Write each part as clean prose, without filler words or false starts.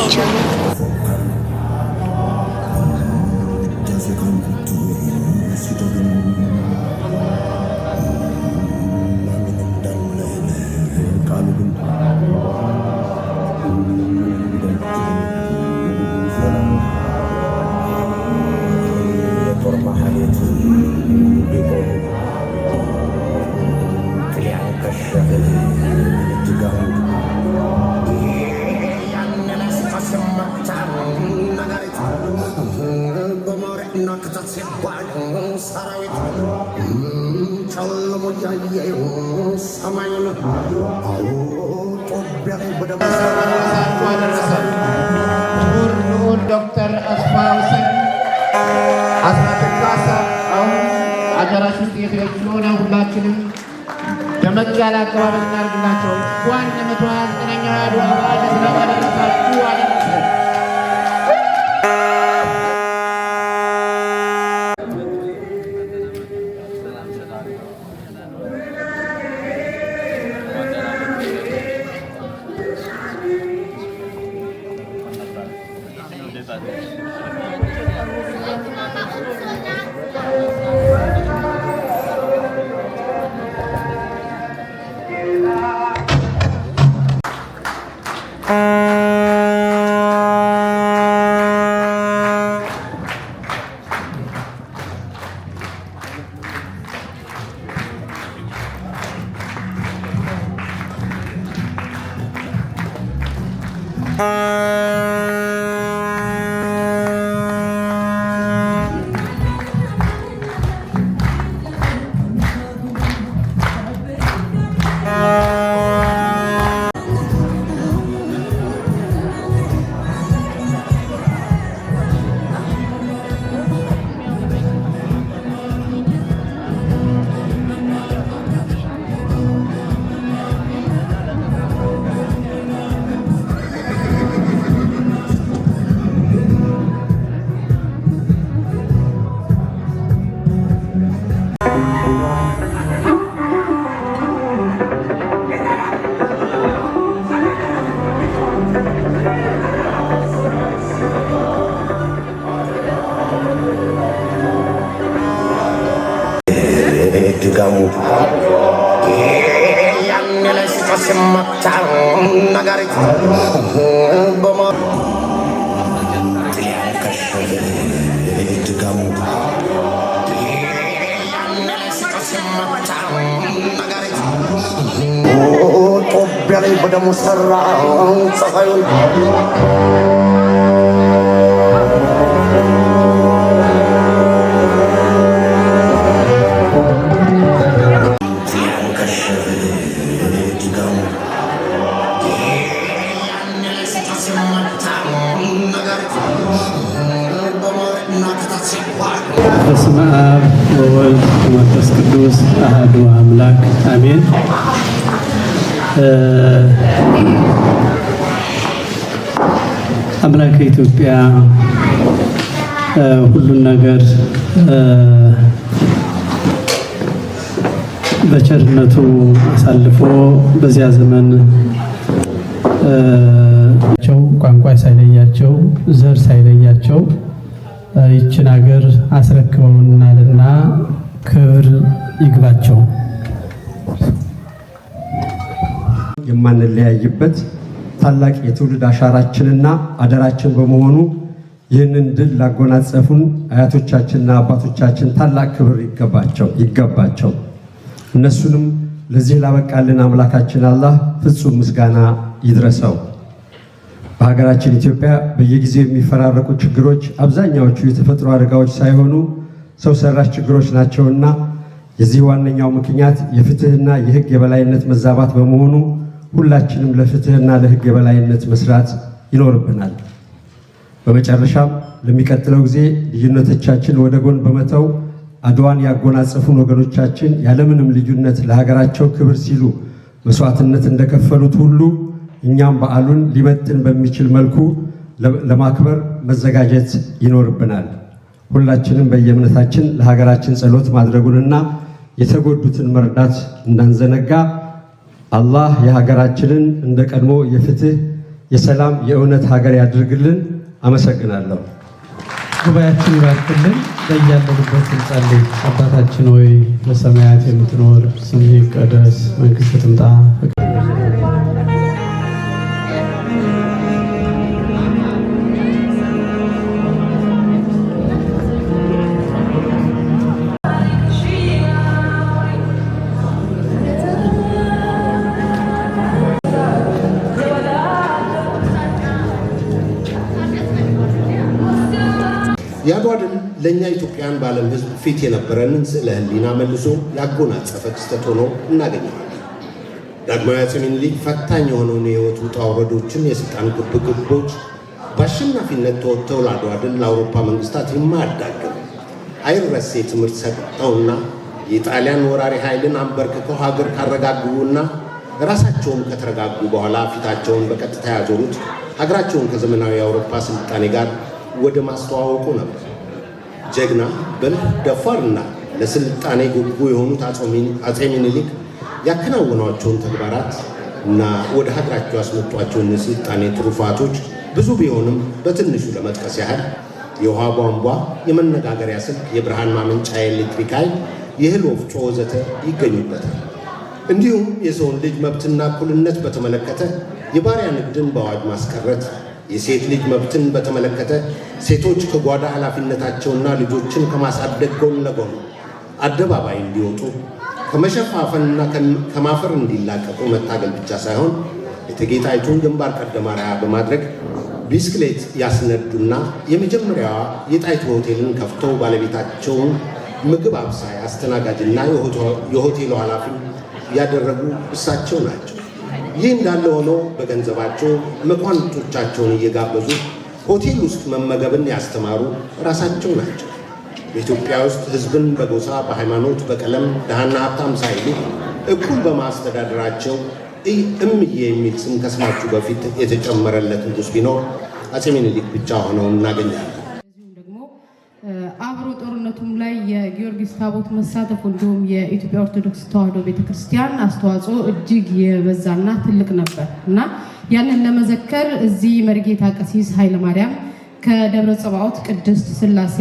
ናቸው። ዶክተር አስፋው አስራተካሳ አሁን አዳራሽ ውስጥ እየተገኙ ነው። ሁላችንም ደመቅ ያለ አቀባበል እናድርግላቸው። እንኳን ለ129ኛው የአድዋ በዓል በሰላም አደረሳችሁ አደረሰን። በስመ አብ ወወልድ ወመንፈስ ቅዱስ አሐዱ አምላክ አሜን። አምላከ ኢትዮጵያ ሁሉን ነገር በቸርነቱ አሳልፎ በዚያ ዘመን ቋንቋ ሳይለያቸው ዘር ሳይለያቸው ይችን ሀገር አስረክበውናልና ክብር ይግባቸው። የማንለያይበት ታላቅ የትውልድ አሻራችንና አደራችን በመሆኑ ይህንን ድል ላጎናጸፉን አያቶቻችንና አባቶቻችን ታላቅ ክብር ይገባቸው። እነሱንም ለዚህ ላበቃልን አምላካችን አላህ ፍጹም ምስጋና ይድረሰው። በሀገራችን ኢትዮጵያ በየጊዜው የሚፈራረቁ ችግሮች አብዛኛዎቹ የተፈጥሮ አደጋዎች ሳይሆኑ ሰው ሰራሽ ችግሮች ናቸውና የዚህ ዋነኛው ምክንያት የፍትህና የህግ የበላይነት መዛባት በመሆኑ ሁላችንም ለፍትህና ለህግ የበላይነት መስራት ይኖርብናል። በመጨረሻም ለሚቀጥለው ጊዜ ልዩነቶቻችን ወደ ጎን በመተው አድዋን ያጎናጸፉን ወገኖቻችን ያለምንም ልዩነት ለሀገራቸው ክብር ሲሉ መስዋዕትነት እንደከፈሉት ሁሉ እኛም በዓሉን ሊመጥን በሚችል መልኩ ለማክበር መዘጋጀት ይኖርብናል። ሁላችንም በየእምነታችን ለሀገራችን ጸሎት ማድረጉንና የተጎዱትን መርዳት እንዳንዘነጋ አላህ የሀገራችንን እንደ ቀድሞ የፍትህ የሰላም የእውነት ሀገር ያድርግልን። አመሰግናለሁ። ጉባኤያችን ይባርክልን። በያለንበት እንጸልይ። አባታችን ሆይ በሰማያት የምትኖር ስምህ ይቀደስ፣ መንግሥትህ ትምጣ። የአድዋ ድል ለእኛ ኢትዮጵያን በዓለም ሕዝብ ፊት የነበረንን ስዕለ ሕሊና መልሶ ያጎናጸፈ ክስተት ሆኖ እናገኘዋለን። ዳግማዊ አፄ ምኒልክ ፈታኝ የሆነውን የሕይወት ውጣ ውረዶችን፣ የሥልጣን ግብግቦች በአሸናፊነት ተወጥተው ለአድዋ ድል ለአውሮፓ መንግሥታት የማያዳግም አይረሴ ትምህርት ሰጥተውና የጣሊያን ወራሪ ኃይልን አንበርክከው ሀገር ካረጋጉና ራሳቸውም ከተረጋጉ በኋላ ፊታቸውን በቀጥታ ያዞሩት ሀገራቸውን ከዘመናዊ የአውሮፓ ስልጣኔ ጋር ወደ ማስተዋወቁ ነበር። ጀግና ብልህ ደፋርና ለስልጣኔ ጉጉ የሆኑት አፄ ምኒልክ ያከናወኗቸውን ተግባራት እና ወደ ሀገራቸው ያስመጧቸውን የስልጣኔ ትሩፋቶች ብዙ ቢሆንም በትንሹ ለመጥቀስ ያህል የውሃ ቧንቧ፣ የመነጋገሪያ ስልክ፣ የብርሃን ማመንጫ፣ የኤሌክትሪክ ኃይል፣ የእህል ወፍጮ ወዘተ ይገኙበታል። እንዲሁም የሰውን ልጅ መብትና እኩልነት በተመለከተ የባሪያ ንግድን በአዋጅ ማስቀረት፣ የሴት ልጅ መብትን በተመለከተ ሴቶች ከጓዳ ኃላፊነታቸውና ልጆችን ከማሳደግ ጎን ለጎን አደባባይ እንዲወጡ ከመሸፋፈንና ከማፈር እንዲላቀቁ መታገል ብቻ ሳይሆን እቴጌ ጣይቱን ግንባር ቀደም አርአያ በማድረግ ቢስክሌት ያስነዱና የመጀመሪያዋ የጣይቱ ሆቴልን ከፍተው ባለቤታቸውን ምግብ አብሳይ፣ አስተናጋጅና የሆቴሉ ኃላፊ ያደረጉ እሳቸው ናቸው። ይህ እንዳለ ሆኖ በገንዘባቸው መኳንንቶቻቸውን እየጋበዙ ሆቴል ውስጥ መመገብን ያስተማሩ ራሳቸው ናቸው። በኢትዮጵያ ውስጥ ሕዝብን በጎሳ፣ በሃይማኖት፣ በቀለም ድሃና ሀብታም ሳይሉ እኩል በማስተዳደራቸው እምዬ የሚል ስም ከስማችሁ በፊት የተጨመረለት ንጉሥ ቢኖር አፄ ምኒልክ ብቻ ሆነው እናገኛለን። አብሮ ጦርነቱም ላይ የጊዮርጊስ ታቦት መሳተፉ እንዲሁም የኢትዮጵያ ኦርቶዶክስ ተዋሕዶ ቤተክርስቲያን አስተዋጽኦ እጅግ የበዛና ትልቅ ነበር እና ያንን ለመዘከር እዚህ መርጌታ ቀሲስ ኃይለማርያም ከደብረ ጽባዖት ቅድስት ሥላሴ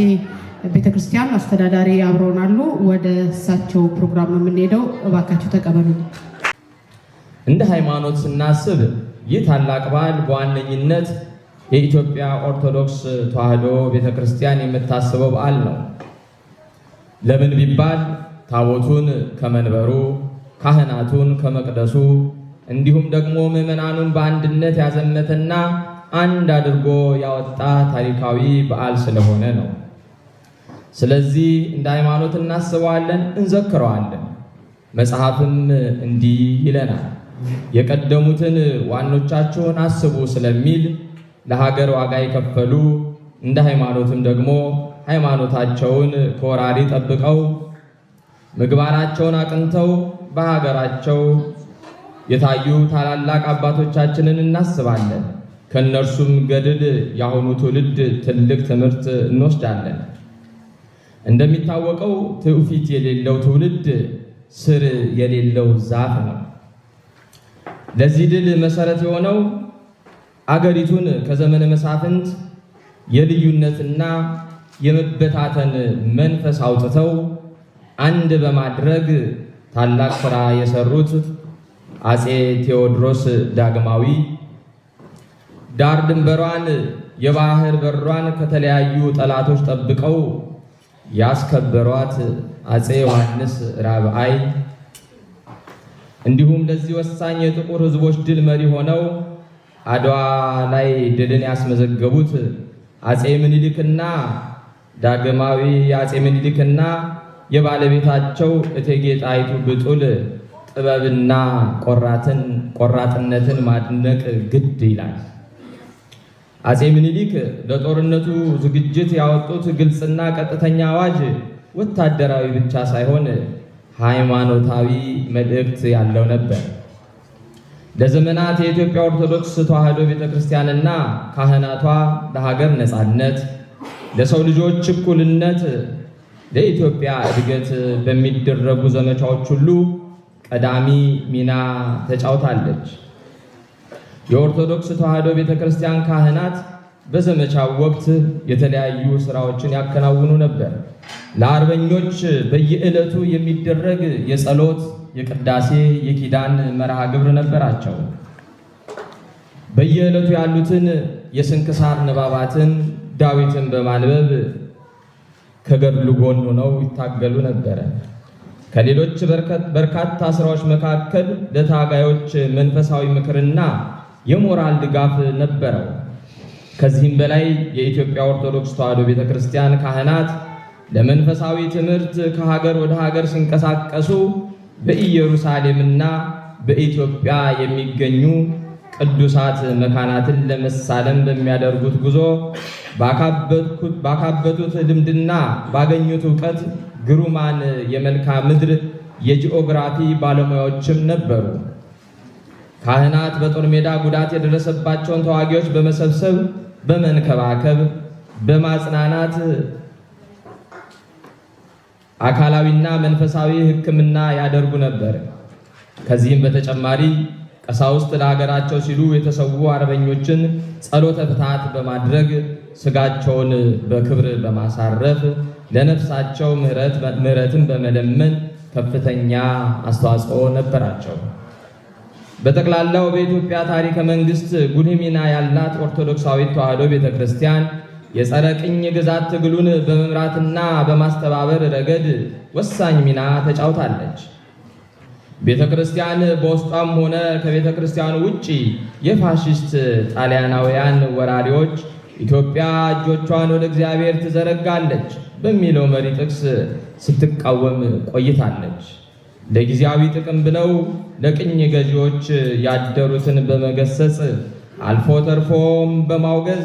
ቤተክርስቲያን አስተዳዳሪ አብረውናሉ። ወደ እሳቸው ፕሮግራም ነው የምንሄደው። እባካችሁ ተቀበሉ። እንደ ሃይማኖት ስናስብ ይህ ታላቅ በዓል በዋነኝነት የኢትዮጵያ ኦርቶዶክስ ተዋሕዶ ቤተክርስቲያን የምታስበው በዓል ነው። ለምን ቢባል ታቦቱን ከመንበሩ፣ ካህናቱን ከመቅደሱ እንዲሁም ደግሞ ምዕመናኑን በአንድነት ያዘመተና አንድ አድርጎ ያወጣ ታሪካዊ በዓል ስለሆነ ነው። ስለዚህ እንደ ሃይማኖት እናስበዋለን፣ እንዘክረዋለን። መጽሐፍም እንዲህ ይለናል፣ የቀደሙትን ዋኖቻችሁን አስቡ ስለሚል ለሀገር ዋጋ የከፈሉ እንደ ሃይማኖትም ደግሞ ሃይማኖታቸውን ከወራሪ ጠብቀው ምግባራቸውን አቅንተው በሀገራቸው የታዩ ታላላቅ አባቶቻችንን እናስባለን። ከእነርሱም ገድል የአሁኑ ትውልድ ትልቅ ትምህርት እንወስዳለን። እንደሚታወቀው ትውፊት የሌለው ትውልድ ስር የሌለው ዛፍ ነው። ለዚህ ድል መሰረት የሆነው አገሪቱን ከዘመነ መሳፍንት የልዩነትና የመበታተን መንፈስ አውጥተው አንድ በማድረግ ታላቅ ሥራ የሰሩት አፄ ቴዎድሮስ ዳግማዊ ዳር ድንበሯን የባህር በሯን ከተለያዩ ጠላቶች ጠብቀው ያስከበሯት አፄ ዮሐንስ ራብዓይ እንዲሁም ለዚህ ወሳኝ የጥቁር ሕዝቦች ድል መሪ ሆነው አድዋ ላይ ድልን ያስመዘገቡት አፄ ምኒልክና ዳግማዊ አፄ ምኒልክና የባለቤታቸው እቴጌ ጣይቱ ብጡል ጥበብና ቆራጥነትን ማድነቅ ግድ ይላል። አፄ ምኒልክ ለጦርነቱ ዝግጅት ያወጡት ግልጽና ቀጥተኛ አዋጅ ወታደራዊ ብቻ ሳይሆን ሃይማኖታዊ መልእክት ያለው ነበር። ለዘመናት የኢትዮጵያ ኦርቶዶክስ ተዋሕዶ ቤተክርስቲያንና ካህናቷ ለሀገር ነፃነት፣ ለሰው ልጆች እኩልነት፣ ለኢትዮጵያ እድገት በሚደረጉ ዘመቻዎች ሁሉ ቀዳሚ ሚና ተጫውታለች። የኦርቶዶክስ ተዋሕዶ ቤተክርስቲያን ካህናት በዘመቻው ወቅት የተለያዩ ስራዎችን ያከናውኑ ነበር። ለአርበኞች በየዕለቱ የሚደረግ የጸሎት፣ የቅዳሴ፣ የኪዳን መርሃ ግብር ነበራቸው። በየዕለቱ ያሉትን የስንክሳር ንባባትን ዳዊትን በማንበብ ከገድሉ ጎን ሆነው ይታገሉ ነበረ። ከሌሎች በርካታ ስራዎች መካከል ለታጋዮች መንፈሳዊ ምክርና የሞራል ድጋፍ ነበረው። ከዚህም በላይ የኢትዮጵያ ኦርቶዶክስ ተዋሕዶ ቤተክርስቲያን ካህናት ለመንፈሳዊ ትምህርት ከሀገር ወደ ሀገር ሲንቀሳቀሱ በኢየሩሳሌምና በኢትዮጵያ የሚገኙ ቅዱሳት መካናትን ለመሳለም በሚያደርጉት ጉዞ ባካበቱት ልምድና ባገኙት ዕውቀት ግሩማን የመልክዓ ምድር የጂኦግራፊ ባለሙያዎችም ነበሩ። ካህናት በጦር ሜዳ ጉዳት የደረሰባቸውን ተዋጊዎች በመሰብሰብ በመንከባከብ በማጽናናት አካላዊና መንፈሳዊ ሕክምና ያደርጉ ነበር። ከዚህም በተጨማሪ ቀሳውስት ለሀገራቸው ሲሉ የተሰዉ አርበኞችን ጸሎተ ፍትሐት በማድረግ ስጋቸውን በክብር በማሳረፍ ለነፍሳቸው ምሕረትን በመለመን ከፍተኛ አስተዋጽኦ ነበራቸው። በጠቅላላው በኢትዮጵያ ታሪከ መንግስት ጉልህ ሚና ያላት ኦርቶዶክሳዊት ተዋሕዶ ቤተክርስቲያን የጸረ ቅኝ ግዛት ትግሉን በመምራትና በማስተባበር ረገድ ወሳኝ ሚና ተጫውታለች። ቤተክርስቲያን በውስጧም ሆነ ከቤተክርስቲያኑ ውጪ የፋሽስት ጣሊያናውያን ወራሪዎች ኢትዮጵያ እጆቿን ወደ እግዚአብሔር ትዘረጋለች በሚለው መሪ ጥቅስ ስትቃወም ቆይታለች። ለጊዜያዊ ጥቅም ብለው ለቅኝ ገዢዎች ያደሩትን በመገሰጽ አልፎ ተርፎም በማውገዝ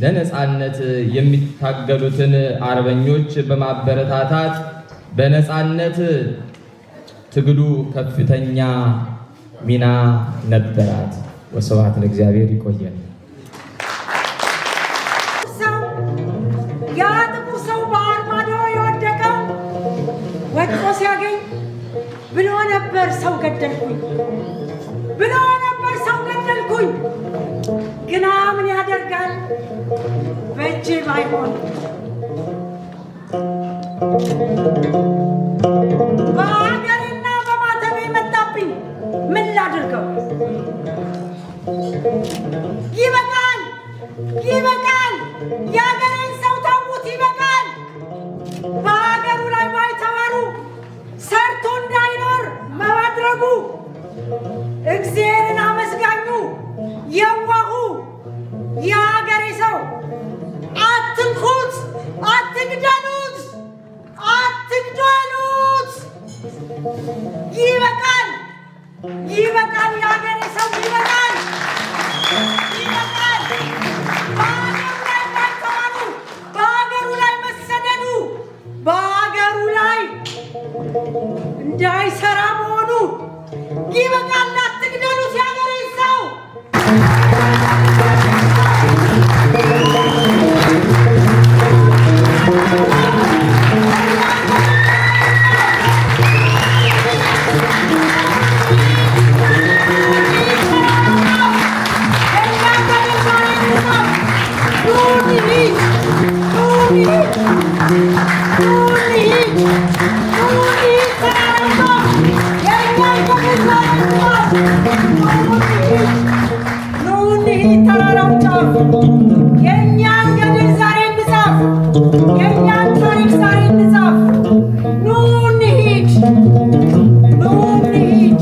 ለነጻነት የሚታገሉትን አርበኞች በማበረታታት በነጻነት ትግሉ ከፍተኛ ሚና ነበራት። ወስብሐት ለእግዚአብሔር። ይቆያል። ያ ጥቁር ሰው ባህር ማዶ የወደቀው ወድቆ ሲያገኝ ብሎ ነበር ሰው ገደልኩኝ ብሎ ነበር ሰው ገደልኩኝ። ግና ምን ያደርጋል በእጅ ባይሆን በአገሬና በማተቤ መጣብኝ። ምን ላድርገው? ይበቃል፣ ይበቃል። የአገሬን ሰው ተዉት፣ ይበቃል። በአገሩ ላይ ባይተዋሩ ሰርቶ እንዳይኖር ማድረጉ እግዚአብሔርን አመስጋኙ የዋሁ የአገሬ ሰው አትንኩት፣ አትግደሉት፣ አትግደሉት። ይበቃል፣ ይበቃል። የአገሬ ሰው ይበቃል፣ ይበቃል። በአገሩ ላይ ባይተዋሩ፣ በአገሩ ላይ መሰደዱ፣ በአገሩ ላይ እንዳይሰራ መሆኑ ይበቃል። አትግደሉት የአገሬ ሰው። የእኛን ገድል ዛሬ እንጻፍ፣ የእኛን ታሪክ ዛሬ እንጻፍ። ኑ እንሂድ፣ ኑ እንሂድ።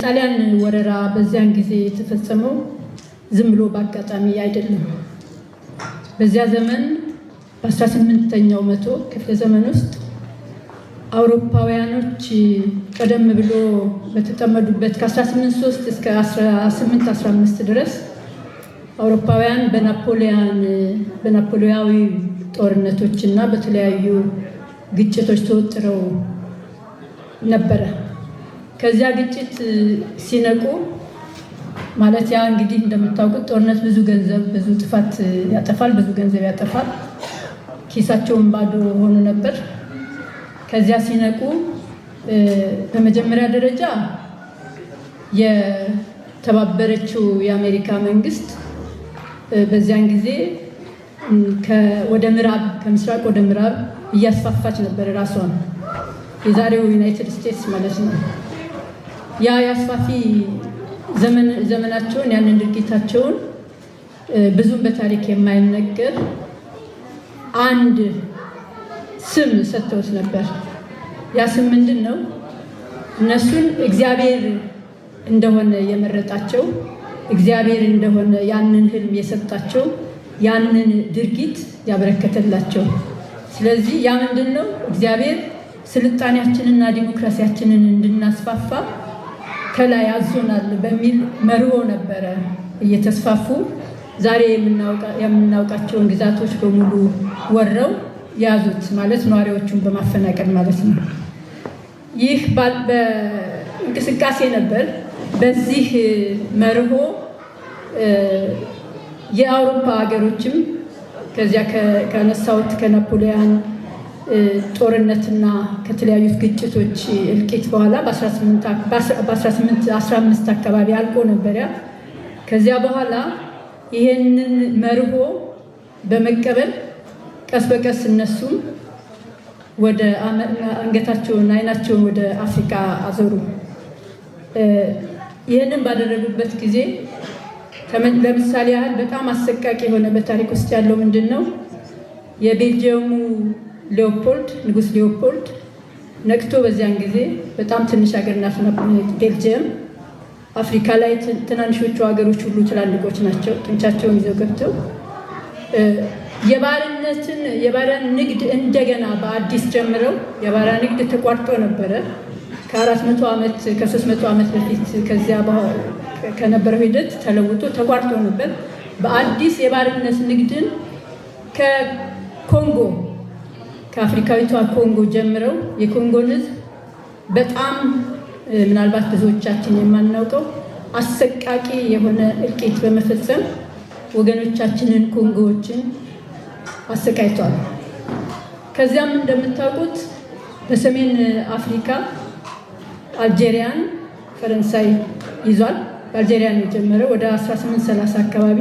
ጣሊያን ወረራ በዚያን ጊዜ የተፈጸመው ዝም ብሎ በአጋጣሚ አይደለም። በዚያ ዘመን በ18ኛው መቶ ክፍለ ዘመን ውስጥ አውሮፓውያኖች ቀደም ብሎ በተጠመዱበት ከ1803 እስከ 1815 ድረስ አውሮፓውያን በናፖሊያዊ ጦርነቶች እና በተለያዩ ግጭቶች ተወጥረው ነበረ። ከዚያ ግጭት ሲነቁ ማለት ያ እንግዲህ እንደምታውቁት ጦርነት ብዙ ገንዘብ፣ ብዙ ጥፋት ያጠፋል፣ ብዙ ገንዘብ ያጠፋል። ኪሳቸውን ባዶ ሆኖ ነበር። ከዚያ ሲነቁ በመጀመሪያ ደረጃ የተባበረችው የአሜሪካ መንግስት በዚያን ጊዜ ወደ ምዕራብ ከምስራቅ ወደ ምዕራብ እያስፋፋች ነበር ራሷን፣ የዛሬው ዩናይትድ ስቴትስ ማለት ነው። ያ የአስፋፊ ዘመናቸውን ያንን ድርጊታቸውን ብዙም በታሪክ የማይነገር አንድ ስም ሰጥተውት ነበር። ያ ስም ምንድን ነው? እነሱን እግዚአብሔር እንደሆነ የመረጣቸው፣ እግዚአብሔር እንደሆነ ያንን ህልም የሰጣቸው፣ ያንን ድርጊት ያበረከተላቸው። ስለዚህ ያ ምንድን ነው? እግዚአብሔር ስልጣኔያችንና ዲሞክራሲያችንን እንድናስፋፋ ከላይ አዞናል በሚል መርሆ ነበረ እየተስፋፉ ዛሬ የምናውቃቸውን ግዛቶች በሙሉ ወረው ያዙት ማለት ነዋሪዎቹን በማፈናቀል ማለት ነው። ይህ በእንቅስቃሴ ነበር። በዚህ መርሆ የአውሮፓ ሀገሮችም ከዚያ ከነሳውት ከናፖሊያን ጦርነትና ከተለያዩ ግጭቶች እልቂት በኋላ በ1815 አካባቢ አልቆ ነበር። ከዚያ በኋላ ይሄንን መርሆ በመቀበል ቀስ በቀስ እነሱም ወደ አንገታቸውን አይናቸውን ወደ አፍሪካ አዞሩ። ይህንን ባደረጉበት ጊዜ ለምሳሌ ያህል በጣም አሰቃቂ የሆነ በታሪክ ውስጥ ያለው ምንድን ነው? የቤልጅየሙ ሊዮፖልድ ንጉስ ሊዮፖልድ ነቅቶ በዚያን ጊዜ በጣም ትንሽ ሀገር ናት ቤልጅየም። አፍሪካ ላይ ትናንሾቹ ሀገሮች ሁሉ ትላልቆች ናቸው። ጡንቻቸውን ይዘው ገብተው የባሪያ ንግድ እንደገና በአዲስ ጀምረው የባሪያ ንግድ ተቋርጦ ነበረ ከ300 ዓመት በፊት ከዚያ ከነበረው ሂደት ተለውጦ ተቋርጦ ነበር። በአዲስ የባርነት ንግድን ከኮንጎ ከአፍሪካዊቷ ኮንጎ ጀምረው የኮንጎን ሕዝብ በጣም ምናልባት ብዙዎቻችን የማናውቀው አሰቃቂ የሆነ እልቂት በመፈጸም ወገኖቻችንን ኮንጎዎችን አሰቃይቷል። ከዚያም እንደምታውቁት በሰሜን አፍሪካ አልጄሪያን ፈረንሳይ ይዟል። በአልጄሪያ ነው የጀመረው። ወደ 1830 አካባቢ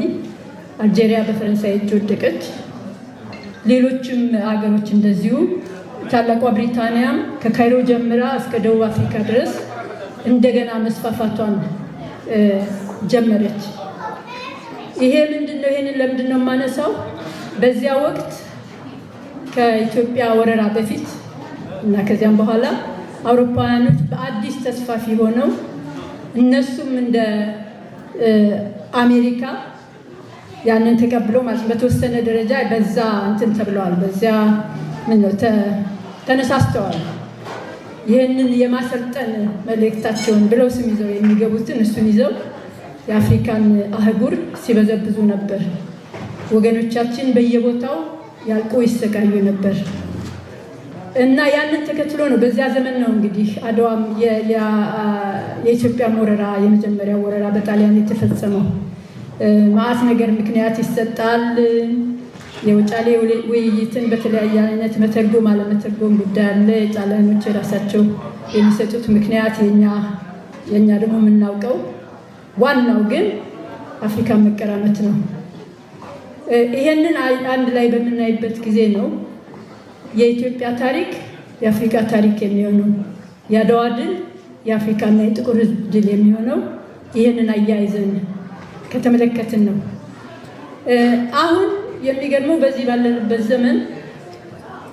አልጄሪያ በፈረንሳይ እጅ ወደቀች። ሌሎችም ሀገሮች እንደዚሁ ታላቋ ብሪታንያም ከካይሮ ጀምራ እስከ ደቡብ አፍሪካ ድረስ እንደገና መስፋፋቷን ጀመረች። ይሄ ምንድነው? ይሄንን ለምንድን ነው የማነሳው? በዚያ ወቅት ከኢትዮጵያ ወረራ በፊት እና ከዚያም በኋላ አውሮፓውያኖች በአዲስ ተስፋፊ ሆነው እነሱም እንደ አሜሪካ ያንን ተቀብለው ማለት በተወሰነ ደረጃ በዛ እንትን ተብለዋል። በዚያ ተነሳስተዋል። ይህንን የማሰልጠን መልእክታቸውን ብለው ስም ይዘው የሚገቡትን እሱን ይዘው የአፍሪካን አህጉር ሲበዘብዙ ነበር። ወገኖቻችን በየቦታው ያልቁ ይሰቃዩ ነበር እና ያንን ተከትሎ ነው በዚያ ዘመን ነው እንግዲህ አድዋም የኢትዮጵያ ወረራ የመጀመሪያው ወረራ በጣሊያን የተፈጸመው። ማአት ነገር ምክንያት ይሰጣል። የውጫሌ ውይይትን በተለያየ አይነት መተርጎም አለመተርጎም ጉዳይ አለ። ጣሊያኖች የራሳቸው የሚሰጡት ምክንያት የኛ ደግሞ የምናውቀው፣ ዋናው ግን አፍሪካን መቀራመት ነው። ይሄንን አንድ ላይ በምናይበት ጊዜ ነው የኢትዮጵያ ታሪክ የአፍሪካ ታሪክ የሚሆነው፣ የአድዋ ድል የአፍሪካና የጥቁር ሕዝብ ድል የሚሆነው ይህንን አያይዘን ከተመለከትን ነው። አሁን የሚገርመው በዚህ ባለንበት ዘመን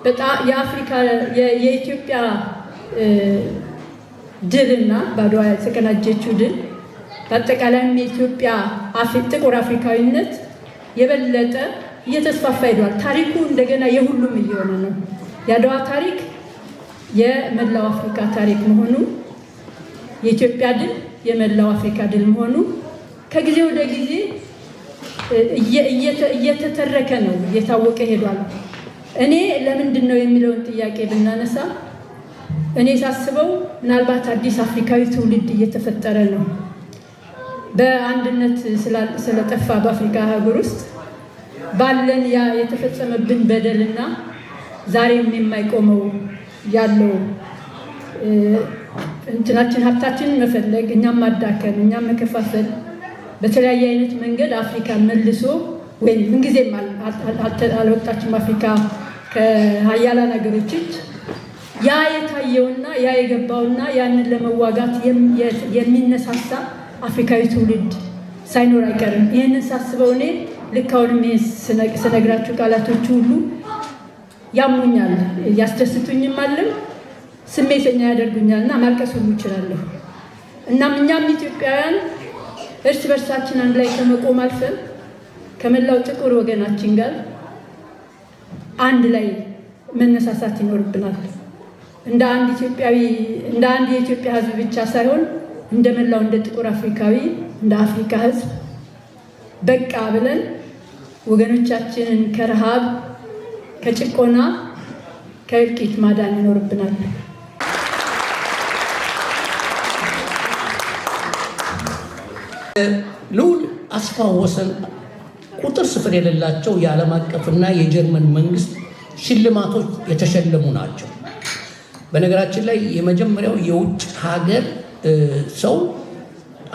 በጣም የኢትዮጵያ ድልና በአድዋ የተቀናጀችው ድል በአጠቃላይም የኢትዮጵያ ጥቁር አፍሪካዊነት የበለጠ እየተስፋፋ ሄዷል። ታሪኩ እንደገና የሁሉም እየሆነ ነው። የአድዋ ታሪክ የመላው አፍሪካ ታሪክ መሆኑ፣ የኢትዮጵያ ድል የመላው አፍሪካ ድል መሆኑ ከጊዜ ወደ ጊዜ እየተተረከ ነው፣ እየታወቀ ሄዷል። እኔ ለምንድን ነው የሚለውን ጥያቄ ብናነሳ እኔ ሳስበው ምናልባት አዲስ አፍሪካዊ ትውልድ እየተፈጠረ ነው። በአንድነት ስለጠፋ በአፍሪካ ሀገር ውስጥ ባለን ያ የተፈጸመብን በደልና ዛሬም የማይቆመው ያለው እንትናችን ሀብታችንን መፈለግ፣ እኛም ማዳከም፣ እኛም መከፋፈል በተለያየ አይነት መንገድ አፍሪካን መልሶ ወይም ምንጊዜም አልወጣችም አፍሪካ ከሀያላን ሀገሮች ያ የታየውና ያ የገባውና ያንን ለመዋጋት የሚነሳሳ አፍሪካዊ ትውልድ ሳይኖር አይቀርም። ይህንን ሳስበው እኔ ልክ አሁንም ስነግራችሁ ቃላቶቹ ሁሉ ያሙኛል፣ ያስደስቱኝም አለም ስሜተኛ ያደርጉኛል እና ማልቀስ ሁሉ እችላለሁ። እናም እኛም ኢትዮጵያውያን እርስ በርሳችን አንድ ላይ ከመቆም አልፈን ከመላው ጥቁር ወገናችን ጋር አንድ ላይ መነሳሳት ይኖርብናል። እንደ አንድ ኢትዮጵያዊ እንደ አንድ የኢትዮጵያ ሕዝብ ብቻ ሳይሆን እንደ መላው እንደ ጥቁር አፍሪካዊ እንደ አፍሪካ ሕዝብ በቃ ብለን ወገኖቻችንን ከረሃብ፣ ከጭቆና፣ ከእልቂት ማዳን ይኖርብናል። ልዑል አስፋው ወሰን ቁጥር ስፍር የሌላቸው የዓለም አቀፍና የጀርመን መንግስት ሽልማቶች የተሸለሙ ናቸው። በነገራችን ላይ የመጀመሪያው የውጭ ሀገር ሰው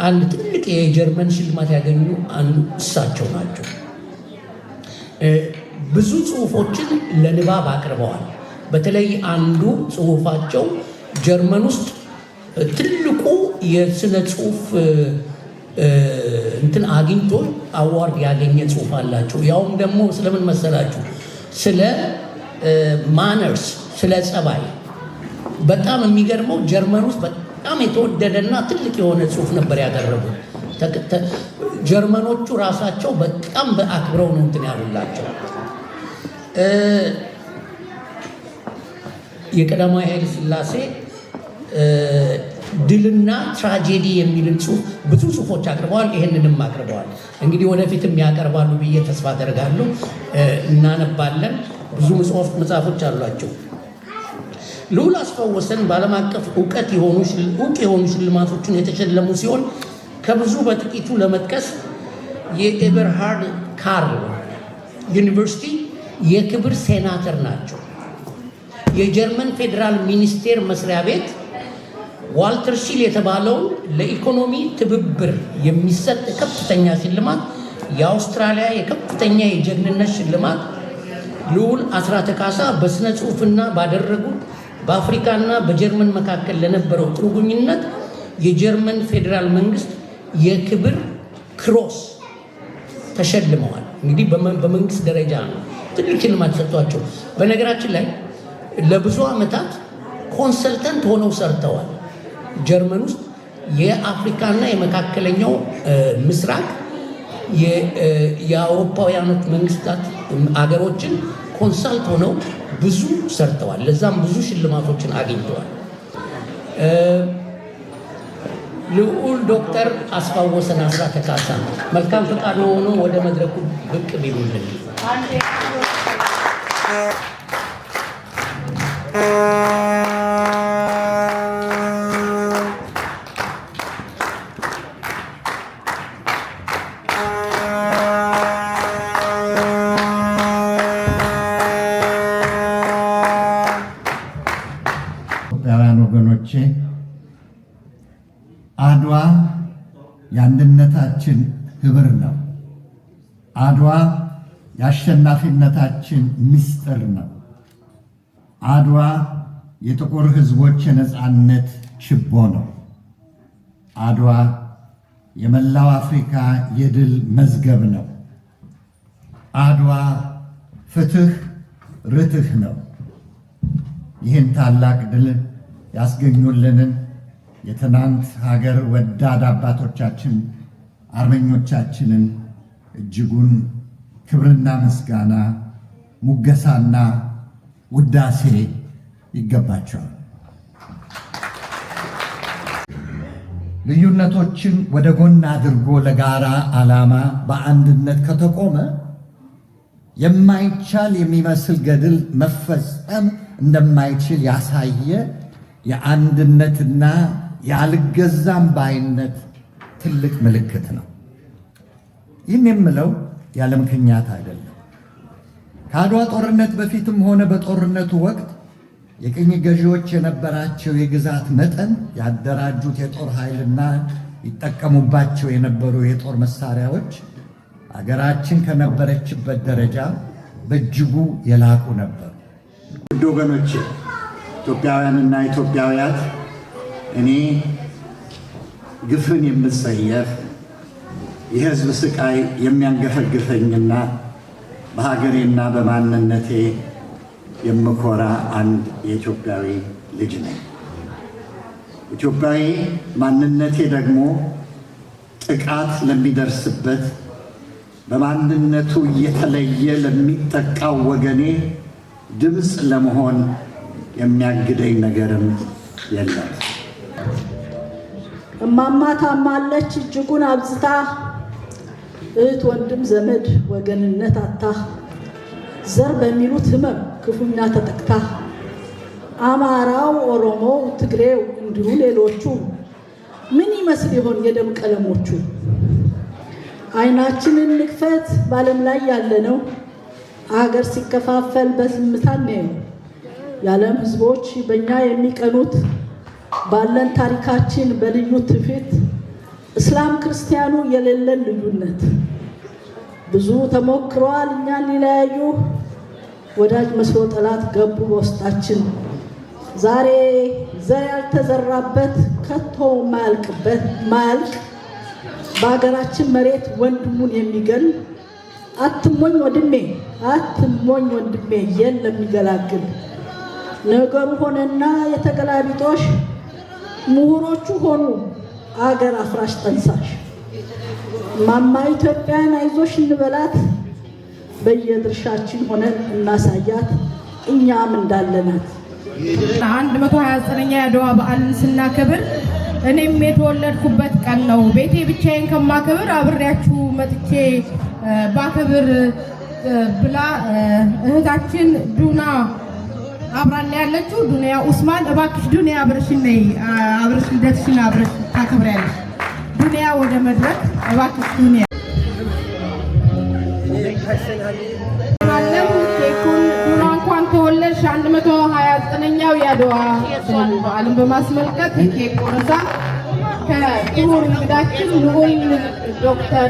አንድ ትልቅ የጀርመን ሽልማት ያገኙ አንዱ እሳቸው ናቸው። ብዙ ጽሁፎችን ለንባብ አቅርበዋል። በተለይ አንዱ ጽሁፋቸው ጀርመን ውስጥ ትልቁ የስነ ጽሁፍ እንትን አግኝቶ አዋርድ ያገኘ ጽሁፍ አላቸው። ያውም ደግሞ ስለምን መሰላችሁ? ስለ ማነርስ፣ ስለ ጸባይ። በጣም የሚገርመው ጀርመን ውስጥ በጣም የተወደደና ትልቅ የሆነ ጽሁፍ ነበር ያቀረቡት። ጀርመኖቹ ራሳቸው በጣም በአክብረው ነው እንትን ያሉላቸው። የቀዳማዊ ኃይለ ሥላሴ ድልና ትራጀዲ የሚልን ጽሁፍ ብዙ ጽሁፎች አቅርበዋል። ይህንንም አቅርበዋል። እንግዲህ ወደፊትም ያቀርባሉ ብዬ ተስፋ አደርጋለሁ። እናነባለን። ብዙ መጽሐፎች አሏቸው። ልዑል አስፋው ወሰን በዓለም አቀፍ እውቅ የሆኑ ሽልማቶችን የተሸለሙ ሲሆን ከብዙ በጥቂቱ ለመጥቀስ የኤበርሃርድ ካርል ዩኒቨርሲቲ የክብር ሴናተር ናቸው። የጀርመን ፌዴራል ሚኒስቴር መስሪያ ቤት ዋልተር ሲል የተባለውን ለኢኮኖሚ ትብብር የሚሰጥ ከፍተኛ ሽልማት፣ የአውስትራሊያ የከፍተኛ የጀግንነት ሽልማት፣ ልዑል አስራተ ካሳ በስነ ጽሁፍና ባደረጉት በአፍሪካና በጀርመን መካከል ለነበረው ጥሩ ግንኙነት የጀርመን ፌዴራል መንግስት የክብር ክሮስ ተሸልመዋል። እንግዲህ በመንግስት ደረጃ ነው ትልቅ ሽልማት ሰጥቷቸው። በነገራችን ላይ ለብዙ ዓመታት ኮንሰልተንት ሆነው ሰርተዋል። ጀርመን ውስጥ የአፍሪካና የመካከለኛው ምስራቅ የአውሮፓውያኖች መንግስታት አገሮችን ኮንሰልት ሆነው ብዙ ሰርተዋል። ለዛም ብዙ ሽልማቶችን አግኝተዋል። ልዑል ዶክተር አስፋው ወሰን አስራተ ካሳ መልካም ፈቃድ ሆኖ ወደ መድረኩ ብቅ ቢሉልን። ወገኖቼ አድዋ የአንድነታችን ህብር ነው። አድዋ የአሸናፊነታችን ምስጢር ነው። አድዋ የጥቁር ህዝቦች የነፃነት ችቦ ነው። አድዋ የመላው አፍሪካ የድል መዝገብ ነው። አድዋ ፍትህ ርትህ ነው። ይህን ታላቅ ድል ያስገኙልንን የትናንት ሀገር ወዳድ አባቶቻችን አርበኞቻችንን እጅጉን ክብርና ምስጋና፣ ሙገሳና ውዳሴ ይገባቸዋል። ልዩነቶችን ወደ ጎን አድርጎ ለጋራ ዓላማ በአንድነት ከተቆመ የማይቻል የሚመስል ገድል መፈጸም እንደማይችል ያሳየ የአንድነትና ያልገዛም ባይነት ትልቅ ምልክት ነው። ይህን የምለው ያለ ምክንያት አይደለም። ከአድዋ ጦርነት በፊትም ሆነ በጦርነቱ ወቅት የቅኝ ገዢዎች የነበራቸው የግዛት መጠን፣ ያደራጁት የጦር ኃይልና ይጠቀሙባቸው የነበሩ የጦር መሳሪያዎች አገራችን ከነበረችበት ደረጃ በእጅጉ የላቁ ነበሩ። ውድ ወገኖቼ፣ ኢትዮጵያውያንና ኢትዮጵያውያት፣ እኔ ግፍን የምጸየፍ የሕዝብ ስቃይ የሚያንገፈግፈኝና በሀገሬና በማንነቴ የምኮራ አንድ የኢትዮጵያዊ ልጅ ነኝ። ኢትዮጵያዊ ማንነቴ ደግሞ ጥቃት ለሚደርስበት በማንነቱ እየተለየ ለሚጠቃው ወገኔ ድምፅ ለመሆን የሚያግደኝ ነገርም የለም። እማማ ታማለች እጅጉን አብዝታ፣ እህት ወንድም ዘመድ ወገንነት አታ፣ ዘር በሚሉት ህመም ክፉኛ ተጠቅታ፣ አማራው፣ ኦሮሞው፣ ትግሬው እንዲሁ ሌሎቹ ምን ይመስል ይሆን የደም ቀለሞቹ? አይናችንን ንክፈት፣ በዓለም ላይ ያለነው አገር ሲከፋፈል በዝምታ ነው። የዓለም ህዝቦች በእኛ የሚቀኑት ባለን ታሪካችን በልዩ ትውፊት፣ እስላም ክርስቲያኑ የሌለን ልዩነት ብዙ ተሞክሯል እኛን ሊለያዩ፣ ወዳጅ መስሎ ጠላት ገቡ በውስጣችን። ዛሬ ዘር ያልተዘራበት ከቶ ማያልቅ በሀገራችን መሬት ወንድሙን የሚገል አትሞኝ ወንድሜ አትሞኝ ወንድሜ የለም የሚገላግል ነገሩ ሆነና የተገላቢጦሽ ምሁሮቹ ሆኑ አገር አፍራሽ ጠንሳሽ። ማማ ኢትዮጵያን አይዞሽ እንበላት፣ በየድርሻችን ሆነን እናሳያት እኛም እንዳለናት። 129ኛ የአድዋ በዓልን ስናከብር እኔም የተወለድኩበት ቀን ነው። ቤቴ ብቻዬን ከማከብር አብሬያችሁ መጥቼ ባከብር ብላ እህታችን ዱና አብራን ያለችው ዱንያ ኡስማን፣ እባክሽ ዱንያ አብረሽን ነይ፣ አብረሽ ልደትሽን አብረሽ ታከብሪያለሽ። ዱንያ ወደ መድረክ እባክሽ ዱንያ። ኬኩን ዱና እንኳን ተወለድሽ 129ኛው የአድዋ በዓልን በማስመልከት ኬክ ቆረሳ ከክቡር እንግዳችን ልዑል ዶክተር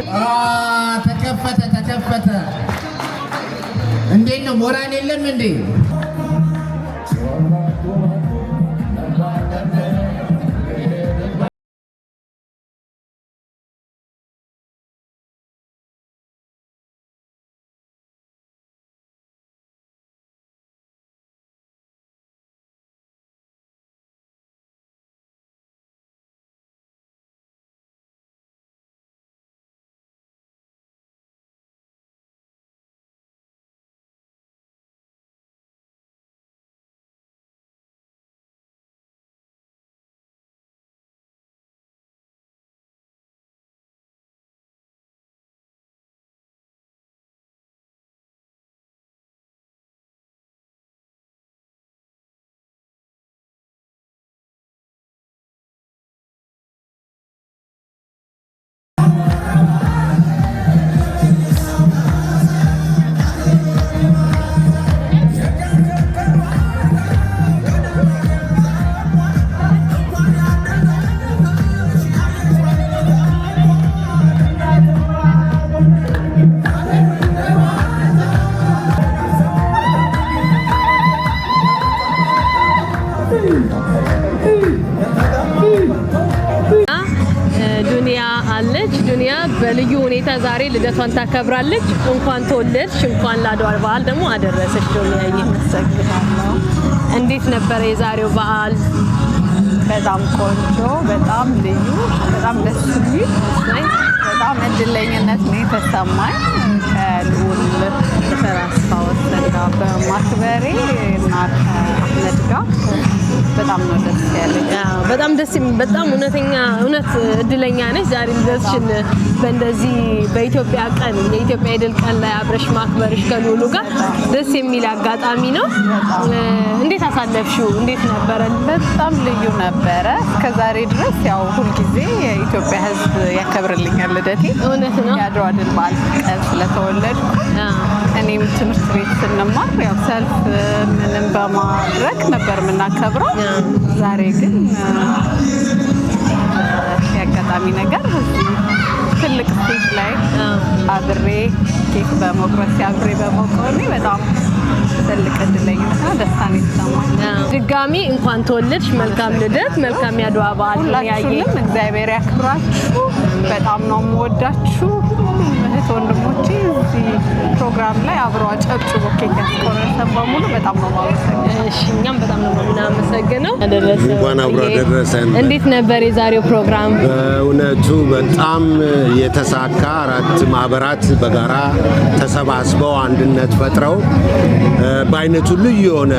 ተከፈተ። እንዴት ነው? ሞራል የለም እንዴ? ዱንያ አለች። ዱንያ በልዩ ሁኔታ ዛሬ ልደቷን ታከብራለች። እንኳን ተወለድሽ፣ እንኳን ለአድዋ በዓል ደግሞ አደረሰሽ ዱንያ። እየመሰግናለሁ። እንዴት ነበር የዛሬው በዓል? በጣም ቆንጆ፣ በጣም ልዩ፣ በጣም ደስ የሚል፣ በጣም እድለኝነት ነው የተሰማኝ ከልዑል ተራስታ ወሰን ጋር በማክበሬ እና ከአህመድ ጋር በጣም ነው ደስ ያለኝ። በጣም ደስ በጣም እውነት እድለኛ ነሽ ዛሬ ልደትሽን በእንደዚህ በኢትዮጵያ ቀን የኢትዮጵያ የድል ቀን ላይ አብረሽ ማክበርሽ ከሉሉ ጋር ደስ የሚል አጋጣሚ ነው። እንዴት አሳለፍሽው? እንዴት ነበረ? በጣም ልዩ ነበረ። እስከዛሬ ድረስ ያው ሁልጊዜ የኢትዮጵያ ሕዝብ ያከብርልኛል ልደቴ። እውነት ነው። የአድዋ ድል በዓል ቀን ስለተወለድኩ እኔም ትምህርት ቤት ስንማር ያው ሰልፍ ምንም በማድረግ ነበር የምናከብረው። ዛሬ ግን ያጋጣሚ ነገር ትልቅ ስቴጅ ላይ አብሬ ኬክ በመቁረስ አብሬ በመቆሜ በጣም ትልቅ እድለኝነት ነው። ደስታ ነው የተሰማኝ። ድጋሚ እንኳን ተወለድሽ። መልካም ልደት፣ መልካም የአድዋ በዓል ሁላችሁንም እግዚአብሔር ያክብራችሁ። በጣም ነው የምወዳችሁ። እህት ወንድሞቼ እዚህ ፕሮግራም ላይ አብሮ አጨብጭቦ ኬክ ያስቆረሰን በሙሉ በጣም ነው የማመሰግነው። እሺ እኛም በጣም ነው የምናመሰግነው። እንኳን አብሮ አደረሰን። እንዴት ነበር የዛሬው ፕሮግራም? በእውነቱ በጣም የተሳካ 4 ማህበራት በጋራ ተሰባስበው አንድነት ፈጥረው በአይነቱ ልዩ የሆነ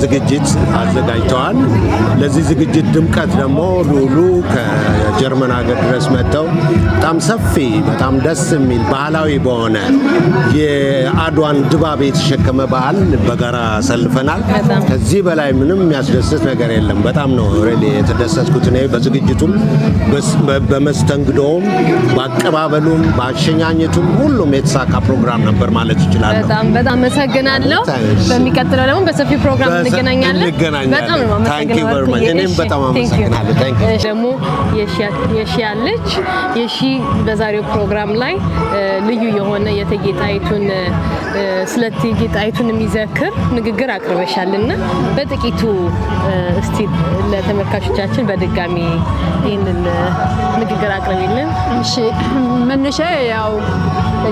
ዝግጅት አዘጋጅተዋል። ለዚህ ዝግጅት ድምቀት ደግሞ ሉሉ ከጀርመን ሀገር ድረስ መጥተው በጣም ሰፊ በጣም ደስ የሚል ባህላዊ በሆነ የአድዋን ድባብ የተሸከመ በዓል በጋራ አሳልፈናል። ከዚህ በላይ ምንም የሚያስደስት ነገር የለም። በጣም ነው ሬሊ የተደሰትኩት እኔ በዝግጅቱም በመስተንግዶውም በአቀባበሉም በአሸኛኘቱም ሁሉም የተሳካ ፕሮግራም ነበር ማለት ይችላል። በጣም አመሰግናለሁ። በሚቀጥለው ደግሞ በሰፊ ፕሮግራም እንገናኛለን። በጣም ነው አመሰግናለሁ። እኔም በጣም አመሰግናለሁ። ደግሞ የሺ ያለች የሺ በዛሬው ፕሮግራም ላይ ልዩ የሆነ የእቴጌ ጣይቱን ስለ እቴጌ ጣይቱን የሚዘክር ንግግር አቅርበሻልና በጥቂቱ እስቲ ለተመልካቾቻችን በድጋሚ ይህንን ንግግር አቅርቢልን። እሺ መነሻ ያው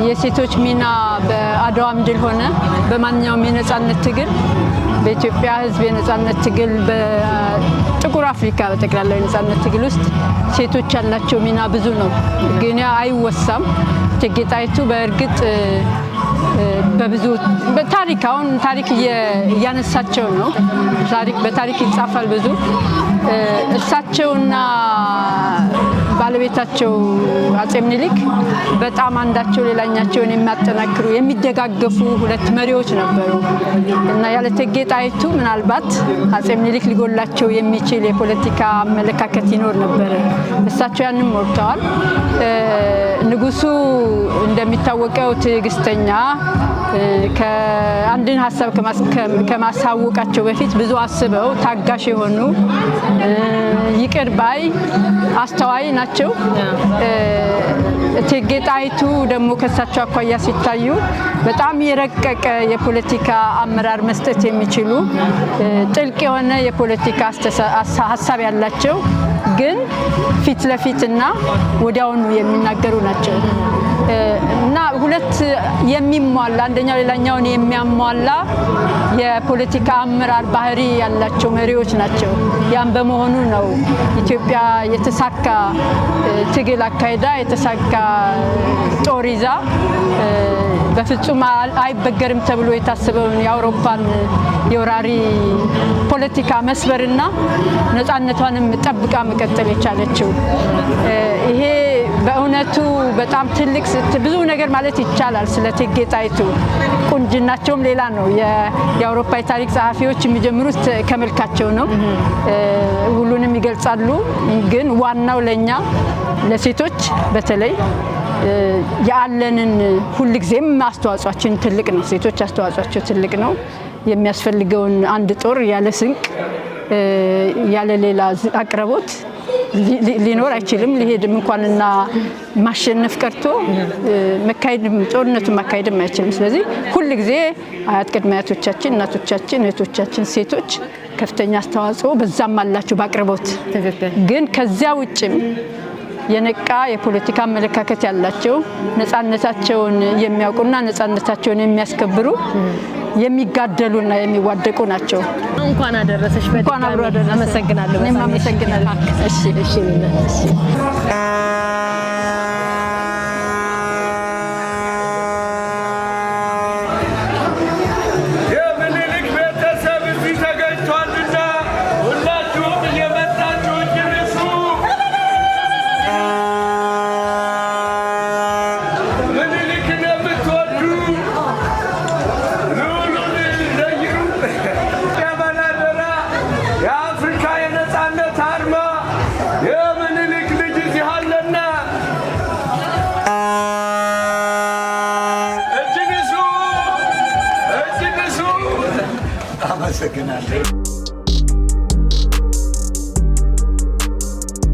የሴቶች ሚና በአድዋም ድል ሆነ በማንኛውም የነጻነት ትግል በኢትዮጵያ ሕዝብ የነጻነት ትግል በጥቁር አፍሪካ በጠቅላላው የነጻነት ትግል ውስጥ ሴቶች ያላቸው ሚና ብዙ ነው፣ ግን አይወሳም። እቴጌ ጣይቱ በእርግጥ በብዙ በታሪክ አሁን ታሪክ እያነሳቸው ነው። በታሪክ ይጻፋል ብዙ። እሳቸውና ባለቤታቸው አጼ ምኒልክ በጣም አንዳቸው ሌላኛቸውን የሚያጠናክሩ የሚደጋገፉ ሁለት መሪዎች ነበሩ እና ያለ እቴጌ ጣይቱ ምናልባት አጼ ምኒልክ ሊጎላቸው የሚችል የፖለቲካ አመለካከት ይኖር ነበር። እሳቸው ያንን ሞርተዋል። ንጉሱ እንደሚታወቀው ትዕግስተኛ ከአንድን ሀሳብ ከማሳወቃቸው በፊት ብዙ አስበው ታጋሽ የሆኑ ይቅር ባይ አስተዋይ ናቸው። እቴጌ ጣይቱ ደግሞ ከሳቸው አኳያ ሲታዩ በጣም የረቀቀ የፖለቲካ አመራር መስጠት የሚችሉ ጥልቅ የሆነ የፖለቲካ ሀሳብ ያላቸው ግን ፊት ለፊትና ወዲያውኑ የሚናገሩ ናቸው እና ሁለት የሚሟላ አንደኛው ሌላኛውን የሚያሟላ የፖለቲካ አመራር ባህሪ ያላቸው መሪዎች ናቸው። ያን በመሆኑ ነው ኢትዮጵያ የተሳካ ትግል አካሄዳ የተሳካ ጦር ይዛ በፍጹም አይበገርም ተብሎ የታሰበውን የአውሮፓን የወራሪ ፖለቲካ መስበርና ነፃነቷንም ጠብቃ መቀጠል የቻለችው። ይሄ በእውነቱ በጣም ትልቅ ብዙ ነገር ማለት ይቻላል ስለ እቴጌ ጣይቱ። ቁንጅናቸውም ሌላ ነው። የአውሮፓ የታሪክ ጸሐፊዎች የሚጀምሩት ከመልካቸው ነው። ሁሉንም ይገልጻሉ። ግን ዋናው ለኛ ለሴቶች በተለይ ያለንን ሁልጊዜም አስተዋጽኦአችን ትልቅ ነው። ሴቶች አስተዋጽኦአቸው ትልቅ ነው። የሚያስፈልገውን አንድ ጦር ያለ ስንቅ ያለ ሌላ አቅርቦት ሊኖር አይችልም። ሊሄድም እንኳንና ማሸነፍ ቀርቶ መካሄድም ጦርነቱን ማካሄድም አይችልም። ስለዚህ ሁልጊዜ አያት ቅድመ አያቶቻችን፣ እናቶቻችን፣ እህቶቻችን ሴቶች ከፍተኛ አስተዋጽኦ በዛም አላቸው በአቅርቦት። ግን ከዚያ ውጭም የነቃ የፖለቲካ አመለካከት ያላቸው ነፃነታቸውን የሚያውቁና ነፃነታቸውን የሚያስከብሩ የሚጋደሉና የሚዋደቁ ናቸው። እንኳን አደረሰሽ። እንኳን አብሮ አደረሰ። አመሰግናለሁ። እኔም አመሰግናለሁ። እሺ እሺ እሺ የምኒልክ ቤተሰብ እዚህ ተገኝቷልና አመሰግናለሁ።